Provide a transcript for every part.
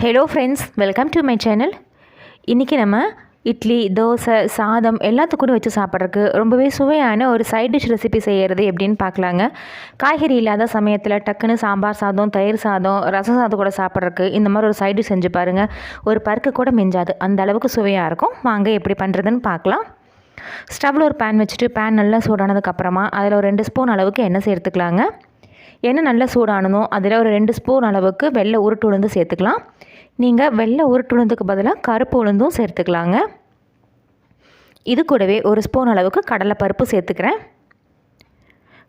Hello friends, welcome to my channel. இன்றைக்கி நம்ம இட்லி, தோசை, சாதம் எல்லாத்துக்கூட வச்சு சாப்பிட்றதுக்கு ரொம்பவே சுவையான ஒரு சைட் டிஷ் ரெசிபி செய்கிறது எப்படின்னு பார்க்கலாங்க. காய்கறி இல்லாத சமயத்தில் டக்குன்னு சாம்பார் சாதம், தயிர் சாதம், ரசம் சாதம் கூட சாப்பிட்றதுக்கு இந்த மாதிரி ஒரு சைட் டிஷ் செஞ்சு பாருங்கள். ஒரு பருக்கு கூட மிஞ்சாது, அந்த அளவுக்கு சுவையாக இருக்கும். வாங்க எப்படி பண்ணுறதுன்னு பார்க்கலாம். ஸ்டவ்வில் ஒரு பேன் வச்சுட்டு பேன் நல்லா சூடானதுக்கப்புறமா அதில் ஒரு 2 ஸ்பூன் அளவுக்கு எண்ணெய் சேர்த்துக்கலாங்க. எண்ணெய் நல்லா சூடானதும் அதில் ஒரு 2 ஸ்பூன் அளவுக்கு வெள்ளை உருட்டு உளுந்து சேர்த்துக்கலாம். நீங்கள் வெள்ளை உருட்டு உளுந்துக்கு பதிலாக கருப்பு உளுந்தும் சேர்த்துக்கலாங்க. இது கூடவே ஒரு ஸ்பூன் அளவுக்கு கடலைப்பருப்பு சேர்த்துக்கிறேன்.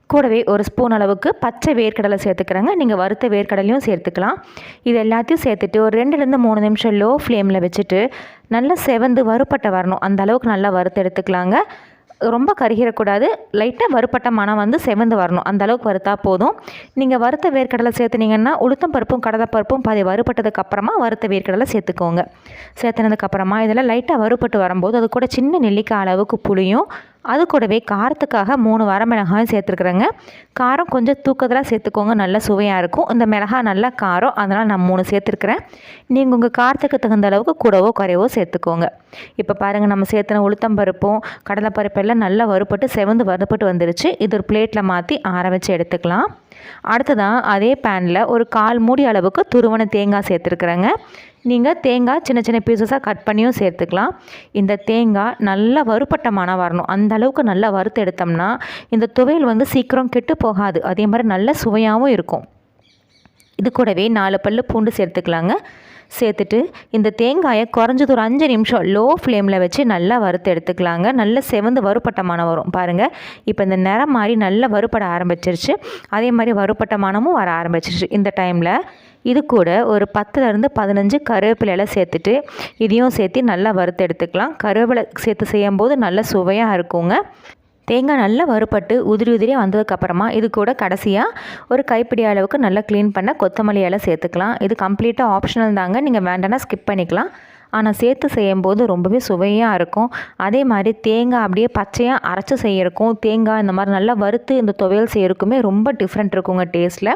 கூடவே ஒரு ஸ்பூன் அளவுக்கு பச்சை வேர்க்கடலை சேர்த்துக்கிறேங்க. நீங்கள் வறுத்த வேர்க்கடலையும் சேர்த்துக்கலாம். இது எல்லாத்தையும் சேர்த்துட்டு ஒரு 2லேருந்து 3 நிமிஷம் லோ ஃப்ளேமில் வச்சுட்டு நல்லா செவந்து வறுப்பட்ட வரணும். அந்த அளவுக்கு நல்லா வறுத்து எடுத்துக்கலாங்க. ரொம்ப கருகிடக்கூடாது. லைட்டாக வறுப்பட்ட மனம் வந்து செவந்து வரணும். அந்த அளவுக்கு வறுத்தா போதும். நீங்கள் வறுத்த வேர்க்கடலை சேர்த்துனீங்கன்னா உளுத்தம் பருப்பும் கடலைப்பருப்பும் பாதி வறுப்பட்டதுக்கப்புறமா வறுத்த வேர்க்கடலை சேர்த்துக்கோங்க. சேர்த்துனதுக்கப்புறமா இதெல்லாம் லைட்டாக வறுப்பட்டு வரும்போது அது கூட சின்ன நெல்லிக்காய் அளவுக்கு புளியும், அது கூடவே காரத்துக்காக 3 வரமிளகாயும் சேர்த்துருக்குறேங்க. காரம் கொஞ்சம் தூக்கத்தில் சேர்த்துக்கோங்க, நல்ல சுவையாக இருக்கும். இந்த மிளகாய் நல்லா காரம், அதனால் நான் 3 சேர்த்துருக்குறேன். நீங்கள் உங்கள் காரத்துக்கு தகுந்த அளவுக்கு கூடவோ குறைவோ சேர்த்துக்கோங்க. இப்போ பாருங்கள், நம்ம சேர்த்துன உளுத்தம் பருப்பும் கடலைப்பருப்பு எல்லாம் நல்லா வறுப்பட்டு செவந்து வறுப்பட்டு வந்துருச்சு. இது ஒரு பிளேட்டில் மாற்றி ஆற வச்சு எடுத்துக்கலாம். அடுத்ததான் அதே பேனில் ஒரு 1/4 மூடி அளவுக்கு துருவன தேங்காய் சேர்த்துருக்குறேங்க. நீங்கள் தேங்காய் சின்ன சின்ன பீசஸாக கட் பண்ணியும் சேர்த்துக்கலாம். இந்த தேங்காய் நல்லா வறுப்பட்ட மணம் வரணும். அந்த அளவுக்கு நல்லா வறுத்து எடுத்தோம்னா இந்த துவையல் வந்து சீக்கிரம் கெட்டு போகாது. அதே மாதிரி நல்ல சுவையாகவும் இருக்கும். இது கூடவே 4 பல்லு பூண்டு சேர்த்துக்கலாங்க. சேர்த்துட்டு இந்த தேங்காயை குறைஞ்சது ஒரு 5 நிமிஷம் லோ ஃப்ளேமில் வச்சு நல்லா வறுத்து எடுத்துக்கலாங்க. நல்ல செவந்து வறுப்பட்ட மணம் வரும் பாருங்கள். இப்போ இந்த நிறம் மாதிரி நல்லா வறுப்பட ஆரம்பிச்சிருச்சு. அதே மாதிரி வறுப்பட்ட மணமும் வர ஆரம்பிச்சிருச்சு. இந்த டைமில் இது கூட ஒரு 10லேருந்து 15 கருவேப்பிலை சேர்த்துட்டு இதையும் சேர்த்து நல்லா வறுத்து எடுத்துக்கலாம். கருவேப்பிலை சேர்த்து செய்யும்போது நல்ல சுவையாக இருக்குங்க. தேங்காய் நல்லா வறுப்பட்டு உதிரி உதிரியாக வந்ததுக்கப்புறமா இது கூட கடைசியாக ஒரு கைப்பிடி அளவுக்கு நல்லா க்ளீன் பண்ண கொத்தமல்லி இலை சேர்த்துக்கலாம். இது கம்ப்ளீட்டாக ஆப்ஷனல் தாங்க, நீங்கள் வேண்டாம்னா ஸ்கிப் பண்ணிக்கலாம். ஆனால் சேர்த்து செய்யும்போது ரொம்பவே சுவையாக இருக்கும். அதே மாதிரி தேங்காய் அப்படியே பச்சையாக அரைச்சி செய்யறக்கும், தேங்காய் இந்த மாதிரி நல்லா வறுத்து இந்த துவையல் செய்யறக்குமே ரொம்ப டிஃப்ரெண்ட் இருக்குங்க டேஸ்ட்டில்.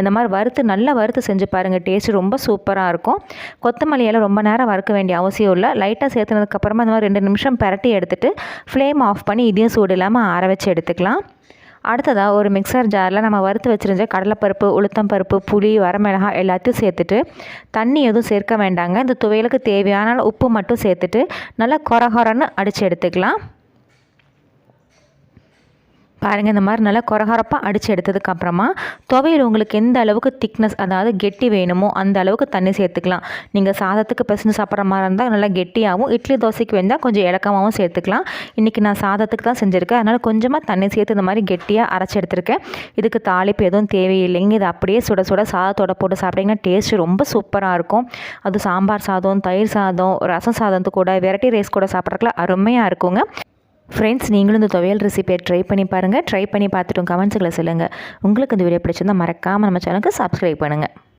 இந்த மாதிரி நல்லா வறுத்து செஞ்சு பாருங்கள், டேஸ்ட்டு ரொம்ப சூப்பராக இருக்கும். கொத்தமல்லி இலை ரொம்ப நேரம் வறுக்க வேண்டிய அவசியம் இல்லை. லைட்டாக சேர்த்துனதுக்கப்புறமா இந்த மாதிரி 2 நிமிஷம் பரட்டி எடுத்துகிட்டு ஃப்ளேம் ஆஃப் பண்ணி இதையும் சூடு இல்லாமல் ஆற வச்சு எடுத்துக்கலாம். அடுத்ததாக ஒரு மிக்சர் ஜாரில் நம்ம வறுத்து வச்சுருந்த கடலைப்பருப்பு, உளுத்தம் பருப்பு, புளி, வரமிளகாய் எல்லாத்தையும் சேர்த்துட்டு தண்ணி எதுவும் சேர்க்க வேண்டாங்க. இந்த துவையலுக்கு தேவையான உப்பு மட்டும் சேர்த்துட்டு நல்லா கொரகொரன்னு அடித்து எடுத்துக்கலாம். பாருங்கள், இந்த மாதிரி நல்லா கொரகொரப்பாக அடித்து எடுத்ததுக்கப்புறமா துவையல் உங்களுக்கு எந்த அளவுக்கு திக்னஸ், அதாவது கெட்டி வேணுமோ அந்த அளவுக்கு தண்ணி சேர்த்துக்கலாம். நீங்கள் சாதத்துக்கு பிசைஞ்சு சாப்பிட்ற மாதிரி இருந்தால் நல்லா கெட்டியாகவும், இட்லி தோசைக்கு வேண்டால் கொஞ்சம் இலக்கமாகவும் சேர்த்துக்கலாம். இன்றைக்கி நான் சாதத்துக்கு தான் செஞ்சுருக்கேன், அதனால் கொஞ்சமாக தண்ணி சேர்த்து இந்த மாதிரி கெட்டியாக அரைச்சி எடுத்துருக்கேன். இதுக்கு தாளிப்பு எதுவும் தேவையில்லைங்க. இது அப்படியே சுட சுட சாதத்தோட போட்டு சாப்பிட்டிங்கன்னா டேஸ்ட்டு ரொம்ப சூப்பராக இருக்கும். அது சாம்பார் சாதம், தயிர் சாதம், ரசம் சாதத்து கூட, வெரைட்டி ரைஸ் கூட சாப்பிட்றதுக்குலாம் அருமையாக இருக்குங்க. ஃப்ரெண்ட்ஸ், நீங்களும் இந்த துவையல் ரெசிபியை ட்ரை பண்ணி பாருங்கள். ட்ரை பண்ணி பார்த்துட்டு கமெண்ட்ஸுகளை சொல்லுங்கள். உங்களுக்கு இந்த வீடியோ பிடிச்சிருந்தால் மறக்காமல் நம்ம சேனலுக்கு சப்ஸ்கிரைப் பண்ணுங்கள்.